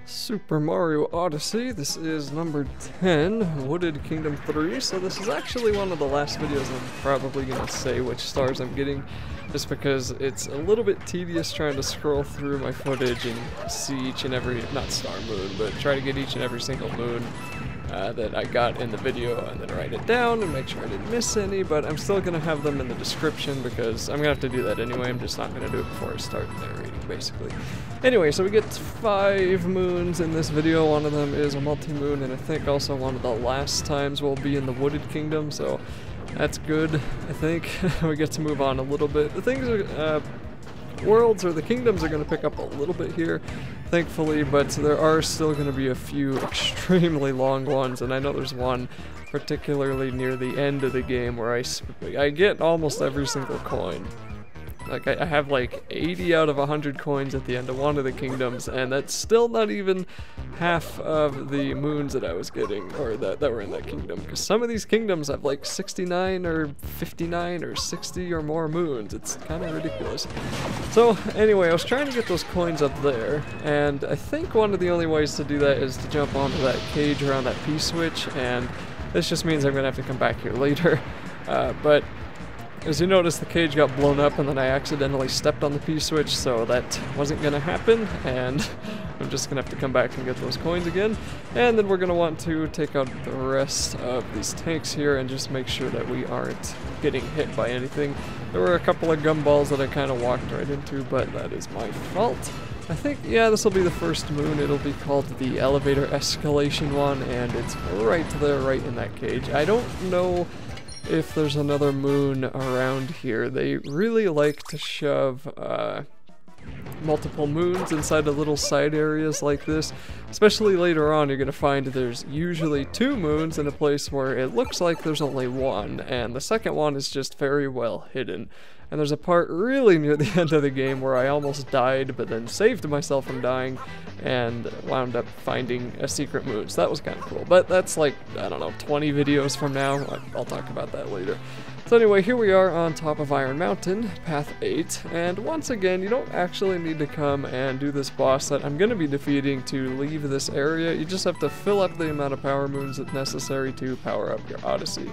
Super Mario Odyssey. This is number 10, Wooded Kingdom 3, so this is actually one of the last videos I'm probably going to say which stars I'm getting, just because it's a little bit tedious trying to scroll through my footage and see each and every, not star moon, but try to get each and every single moon that I got in the video and then write it down and make sure I didn't miss any, but I'm still going to have them in the description because I'm going to have to do that anyway. I'm just not going to do it before I start narrating, basically. Anyway, so we get 5 moons in this video. One of them is a multi-moon, and I think also one of the last times we'll be in the Wooded Kingdom, so that's good, I think. We get to move on a little bit. The things are, worlds or the kingdoms are going to pick up a little bit here, thankfully, but there are still going to be a few extremely long ones, and I know there's one particularly near the end of the game where I get almost every single coin. Like, I have like 80 out of 100 coins at the end of one of the kingdoms, and that's still not even half of the moons that I was getting, or that were in that kingdom, because some of these kingdoms have like 69 or 59 or 60 or more moons. It's kind of ridiculous. So anyway, I was trying to get those coins up there, and I think one of the only ways to do that is to jump onto that cage around that P-switch, and this just means I'm going to have to come back here later. But as you notice, the cage got blown up and then I accidentally stepped on the P-switch, so that wasn't going to happen, and I'm just going to have to come back and get those coins again. And then we're going to want to take out the rest of these tanks here and just make sure that we aren't getting hit by anything. There were a couple of gumballs that I kind of walked right into, but that is my fault. I think, yeah, this will be the first moon. It'll be called the elevator escalation one, and it's right there, right in that cage. I don't know if there's another moon around here. They really like to shove multiple moons inside of little side areas like this. Especially later on, you're going to find there's usually 2 moons in a place where it looks like there's only 1, and the second one is just very well hidden. And there's a part really near the end of the game where I almost died, but then saved myself from dying and wound up finding a secret moon. So that was kind of cool. But that's like, I don't know, 20 videos from now. I'll talk about that later. So anyway, here we are on top of Iron Mountain, Path 8. And once again, you don't actually need to come and do this boss that I'm going to be defeating to leave this area. You just have to fill up the amount of power moons that's necessary to power up your Odyssey.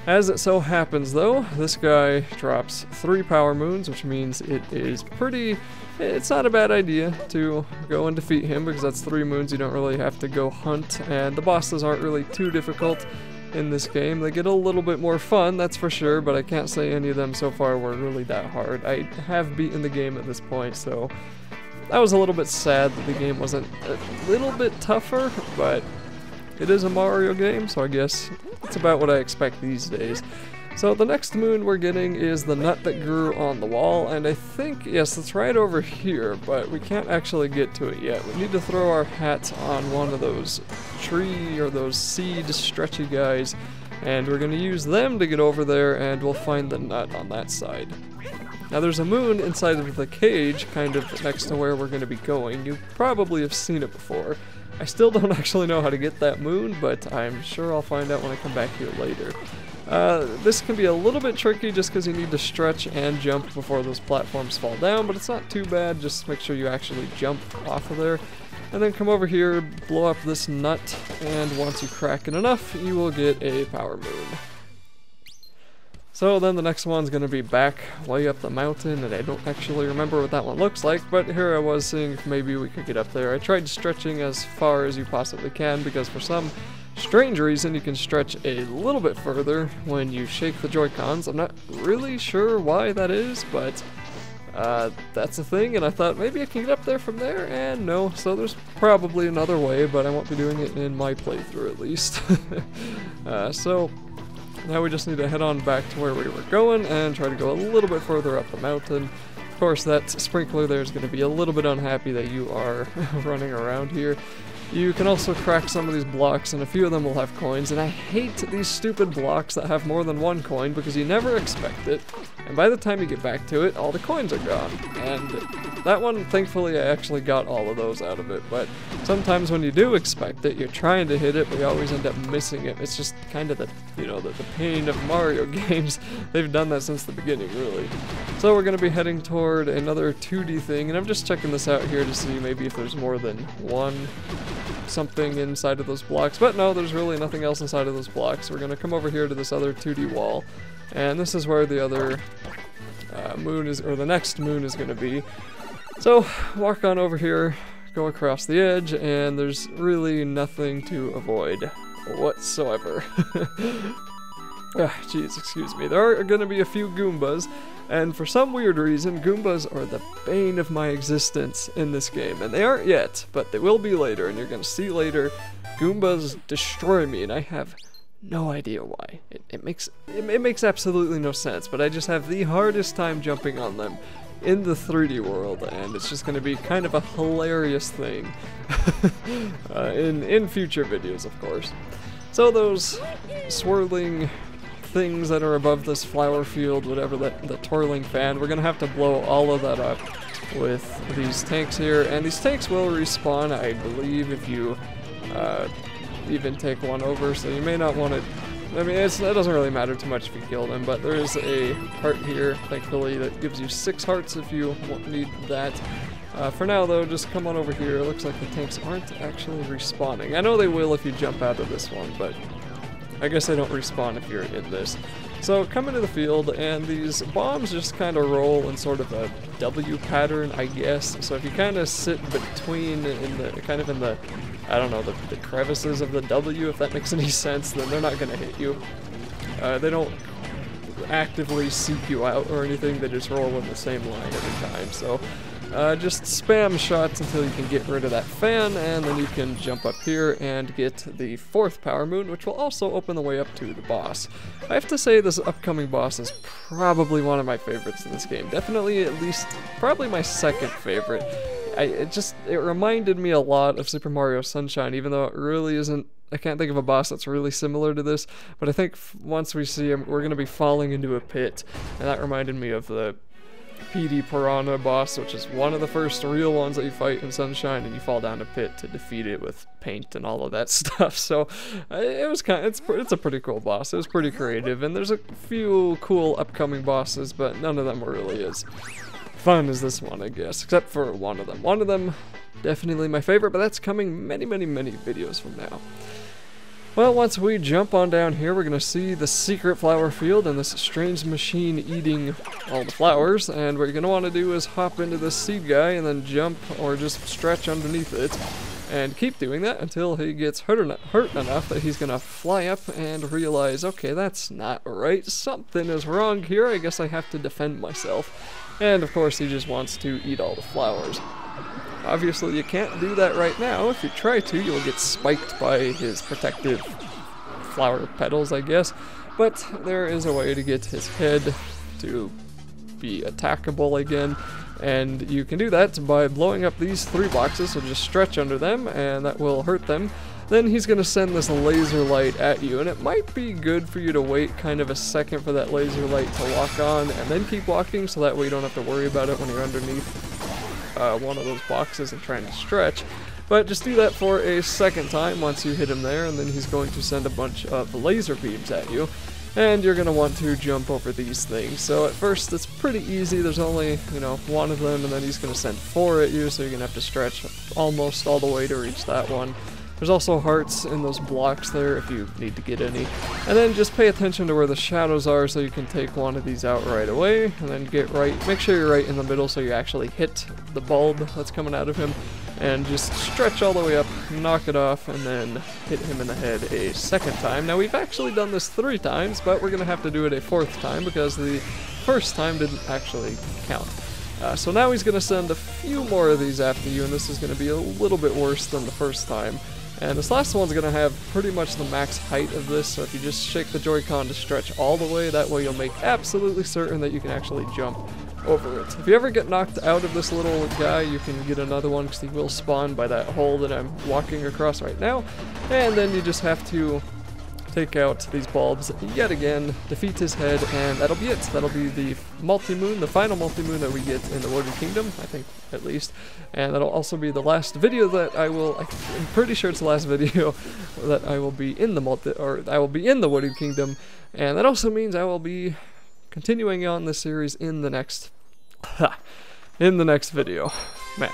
As it so happens, though, this guy drops 3 power moons, which means it's not a bad idea to go and defeat him, because that's 3 moons you don't really have to go hunt, and the bosses aren't really too difficult in this game. They get a little bit more fun, that's for sure, but I can't say any of them so far were really that hard. I have beaten the game at this point, so I was a little bit sad that the game wasn't a little bit tougher, but it is a Mario game, so I guess it's about what I expect these days. So the next moon we're getting is the nut that grew on the wall, and I think, yes, it's right over here, but we can't actually get to it yet. We need to throw our hat on one of those tree or those seed stretchy guys, and we're going to use them to get over there, and we'll find the nut on that side. Now there's a moon inside of the cage, kind of next to where we're going to be going. You probably have seen it before. I still don't actually know how to get that moon, but I'm sure I'll find out when I come back here later. This can be a little bit tricky just because you need to stretch and jump before those platforms fall down, but it's not too bad. Just make sure you actually jump off of there. And then come over here, blow up this nut, and once you crack it enough, you will get a power moon. So then the next one's going to be back way up the mountain, and I don't actually remember what that one looks like, but here I was seeing if maybe we could get up there. I tried stretching as far as you possibly can, because for some strange reason you can stretch a little bit further when you shake the Joy-Cons. I'm not really sure why that is, but that's a thing, and I thought maybe I can get up there from there, and no, so there's probably another way, but I won't be doing it in my playthrough at least. So now we just need to head on back to where we were going and try to go a little bit further up the mountain. Of course, that sprinkler there is going to be a little bit unhappy that you are running around here. You can also crack some of these blocks, and a few of them will have coins, and I hate these stupid blocks that have more than 1 coin because you never expect it, and by the time you get back to it, all the coins are gone. And that one, thankfully, I actually got all of those out of it, but sometimes when you do expect it, you're trying to hit it, but you always end up missing it. It's just kind of the, you know, the pain of Mario games. They've done that since the beginning, really. So we're going to be heading toward another 2D thing, and I'm just checking this out here to see maybe if there's more than one something inside of those blocks, but no, there's really nothing else inside of those blocks. We're going to come over here to this other 2D wall, and this is where the other moon is, or the next moon is going to be. So walk on over here, go across the edge, and there's really nothing to avoid whatsoever. Jeez, excuse me. There are going to be a few Goombas, and for some weird reason, Goombas are the bane of my existence in this game. And they aren't yet, but they will be later, and you're going to see later. Goombas destroy me, and I have no idea why. It makes absolutely no sense, but I just have the hardest time jumping on them in the 3D world, and it's just going to be kind of a hilarious thing in future videos, of course. So those swirling things that are above this flower field, whatever the twirling fan, we're gonna have to blow all of that up with these tanks here, and these tanks will respawn, I believe, if you even take one over, so you may not want to. I mean, it doesn't really matter too much if you kill them, but there is a heart here, thankfully, that gives you 6 hearts if you need that. For now, though, just come on over here. It looks like the tanks aren't actually respawning. I know they will if you jump out of this one, but I guess they don't respawn if you're in this. So come into the field, and these bombs just kind of roll in sort of a W pattern, I guess. So if you kind of sit between, I don't know, the crevices of the W, if that makes any sense, then they're not going to hit you. They don't actively seek you out or anything, they just roll in the same line every time. So just spam shots until you can get rid of that fan, and then you can jump up here and get the 4th power moon, which will also open the way up to the boss. I have to say this upcoming boss is probably one of my favorites in this game. Definitely at least, probably my 2nd favorite. It reminded me a lot of Super Mario Sunshine, even though it really isn't. I can't think of a boss that's really similar to this, but I think once we see him, we're going to be falling into a pit, and that reminded me of the PD Piranha boss, which is one of the first real ones that you fight in Sunshine, and you fall down a pit to defeat it with paint and all of that stuff. So it's a pretty cool boss. It was pretty creative, and there's a few cool upcoming bosses, but none of them are really as fun as this one, I guess, except for one of them. One of them definitely my favorite, but that's coming many videos from now. Well, once we jump on down here, we're going to see the secret flower field and this strange machine eating all the flowers, and what you're going to want to do is hop into this seed guy and then jump or just stretch underneath it, and keep doing that until he gets hurt enough that he's going to fly up and realize, okay, that's not right, something is wrong here, I guess I have to defend myself, and of course he just wants to eat all the flowers. Obviously, you can't do that right now. If you try to, you'll get spiked by his protective flower petals, I guess. But there is a way to get his head to be attackable again. And you can do that by blowing up these 3 boxes, so just stretch under them, and that will hurt them. Then he's going to send this laser light at you, and it might be good for you to wait kind of a second for that laser light to lock on, and then keep walking, so that way you don't have to worry about it when you're underneath one of those boxes and trying to stretch. But just do that for a second time once you hit him there, and then he's going to send a bunch of laser beams at you, and you're going to want to jump over these things. So at first it's pretty easy, there's only, you know, 1 of them, and then he's going to send 4 at you, so you're going to have to stretch almost all the way to reach that one. There's also hearts in those blocks there if you need to get any. And then just pay attention to where the shadows are so you can take one of these out right away. And then make sure you're right in the middle so you actually hit the bulb that's coming out of him. And just stretch all the way up, knock it off, and then hit him in the head a 2nd time. Now we've actually done this 3 times, but we're going to have to do it a 4th time because the 1st time didn't actually count. So now he's going to send a few more of these after you, and this is going to be a little bit worse than the 1st time. And this last one's going to have pretty much the max height of this, so if you just shake the Joy-Con to stretch all the way, that way you'll make absolutely certain that you can actually jump over it. If you ever get knocked out of this little guy, you can get another one because he will spawn by that hole that I'm walking across right now, and then you just have to take out these bulbs yet again, defeat his head, and that'll be it. That'll be the multi-moon, the final multi-moon that we get in the Wooded Kingdom, I think, at least. And that'll also be the last video that I'm pretty sure it's the last video that I will be in the I will be in the Wooded Kingdom. And that also means I will be continuing on this series in the next, in the next video. Man.